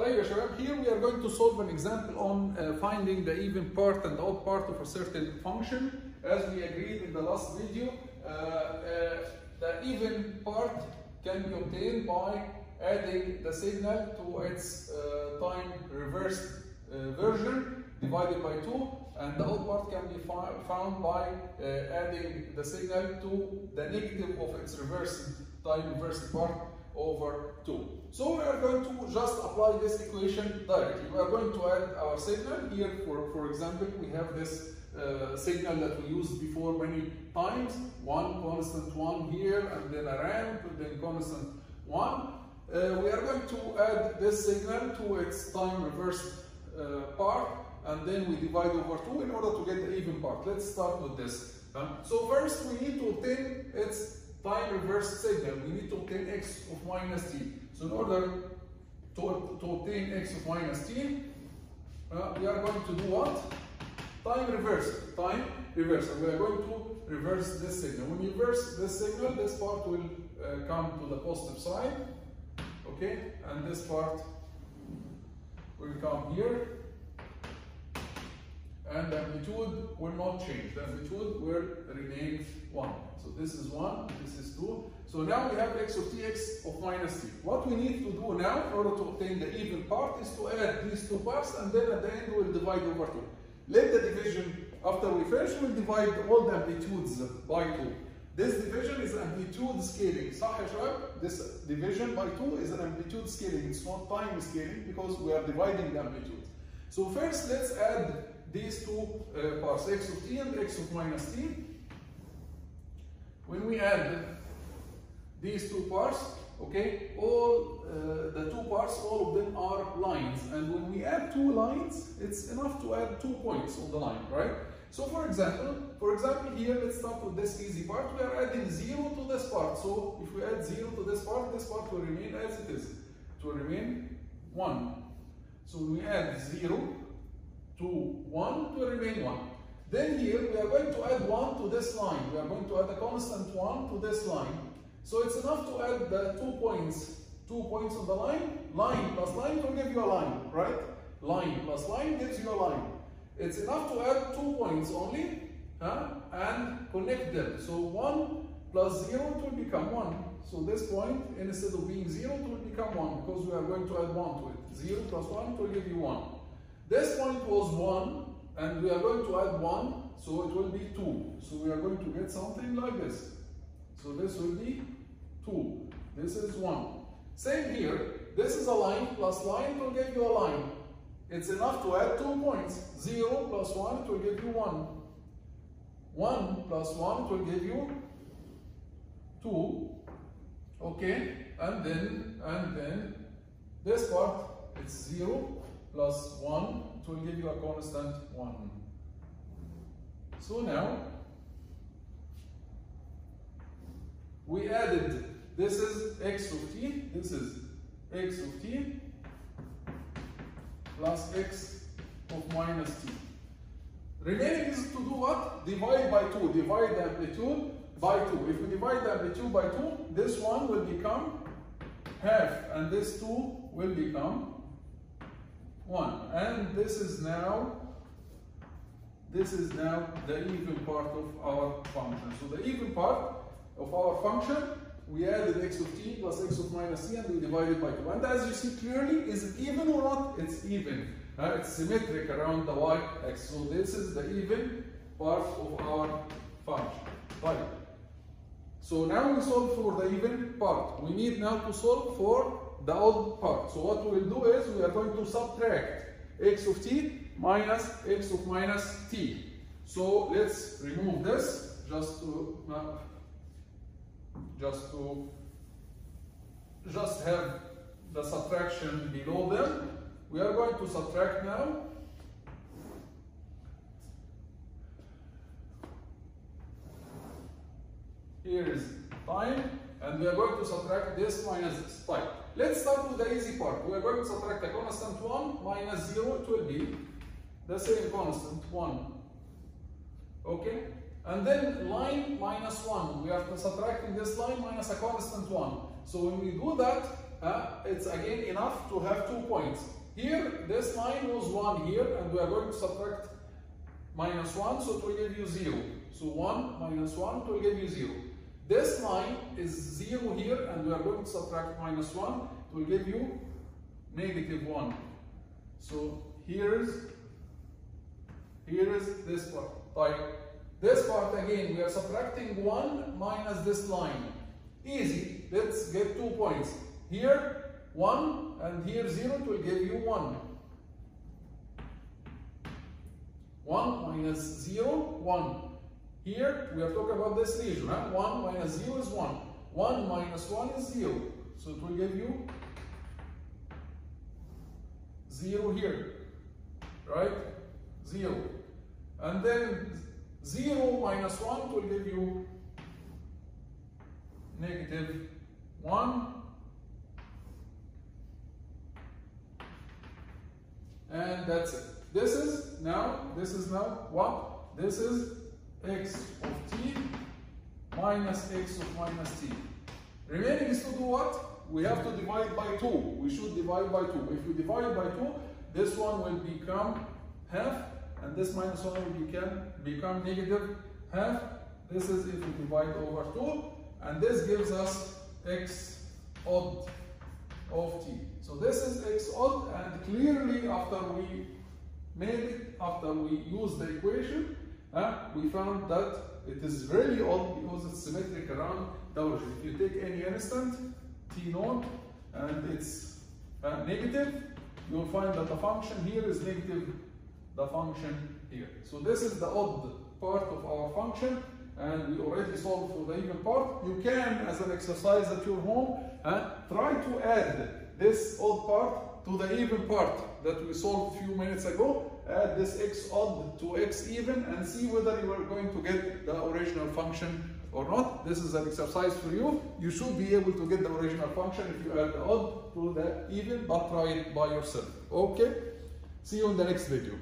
طيب يا شباب, here we are going to solve an example on finding the even part and the odd part of a certain function. As we agreed in the last video, the even part can be obtained by adding the signal to its time reversed version divided by 2, and the odd part can be found by adding the signal to the negative of its time reversed part over 2. So we are going to just apply this equation directly. We are going to add our signal here. For example, we have this signal that we used before many times, one constant 1 here, and then a ramp, and then constant 1. We are going to add this signal to its time reversed part, and then we divide over 2 in order to get the even part. Let's start with this. So first we need to obtain its time reversed signal. We need to obtain x of minus t. So in order to obtain x of minus t, we are going to do what? Time reversal. Time reversal. We are going to reverse this signal. When you reverse this signal, this part will come to the positive side. Okay, and this part will come here, and the amplitude will not change. The amplitude will remain 1. So this is 1, this is 2. So now we have x of t, x of minus t. What we need to do now in order to obtain the even part is to add these two parts, and then at the end we'll divide over 2. Let the division, after we finish, we'll divide all the amplitudes by 2. This division is amplitude scaling. صح يا شباب? This division by 2 is an amplitude scaling. It's not time scaling because we are dividing the amplitude. So first let's add these two parts, x of t and x of minus t. When we add these two parts, okay, all the two parts, all of them are lines. And when we add two lines, it's enough to add 2 points on the line, right? So for example here, let's start with this easy part. We are adding 0 to this part. So if we add 0 to this part will remain as it is. It will remain 1. So when we add 0 to 1, it will remain 1. Then here we are going to add 1 to this line. We are going to add a constant 1 to this line. So it's enough to add the 2 points. 2 points on the line. Line plus line will give you a line, right? Line plus line gives you a line. It's enough to add 2 points only, and connect them. So 1 plus 0 it will become 1. So this point, instead of being 0, it will become 1 because we are going to add 1 to it. 0 plus 1 will give you 1. This point was 1, and we are going to add 1, so it will be 2. So we are going to get something like this. So this will be 2. This is 1. Same here. This is a line plus line will give you a line. It's enough to add 2 points. 0 plus 1 will give you 1. 1 plus 1 will give you 2. Okay, and then this part, it's 0 plus 1, it will give you a constant 1. So now we added, this is x of t, this is x of t plus x of minus t. Remaining is to do what? Divide by 2. Divide the amplitude by 2. If we divide the amplitude by 2, this one will become half, and this 2 will become 1. And this is now the even part of our function. So the even part of our function, we added x of t plus x of minus t, and we divided by 2. And as you see clearly, is it even or not? It's even. It's symmetric around the y-axis. So this is the even part of our function. Right. So now we solve for the even part. We need now to solve for the odd part. So what we will do is we are going to subtract x of t minus x of minus t. So let's remove this just have the subtraction below them. We are going to subtract now. Here is time, and we are going to subtract this minus this. Fine. Let's start with the easy part. We are going to subtract a constant 1 minus 0. It will be the same constant 1. Okay? And then line minus 1. We are subtracting this line minus a constant 1. So when we do that, it's again enough to have 2 points. Here, this line was 1 here, and we are going to subtract minus 1, so it will give you 0. So 1 minus 1, it will give you 0. This line is 0 here, and we are going to subtract minus 1, it will give you negative 1. So here is this part. Right. This part again, we are subtracting 1 minus this line. Easy, let's get 2 points. Here 1 and here 0, it will give you 1. 1 minus 0, 1. Here we are talking about this region. 1 minus 0 is 1. 1 minus 1 is 0. So it will give you 0 here. Right? 0. And then 0 minus 1 will give you negative 1. And that's it. This is now what? This is x of t minus x of minus t. Remaining is to do what? We have to divide by 2. We should divide by 2. If we divide by 2, this one will become half, and this minus 1 will become negative half. This is if we divide over 2, and this gives us x odd of t. So this is x odd, and clearly after we used the equation, we found that it is really odd because it's symmetric around the origin. If you take any instant, t naught, and it's negative, you will find that the function here is negative the function here. So this is the odd part of our function, and we already solved for the even part. You can, as an exercise at your home, try to add this odd part to the even part that we solved a few minutes ago. Add this x odd to x even and see whether you are going to get the original function or not. This is an exercise for you. You should be able to get the original function if you add the odd to the even, but try it by yourself. Okay? See you in the next video.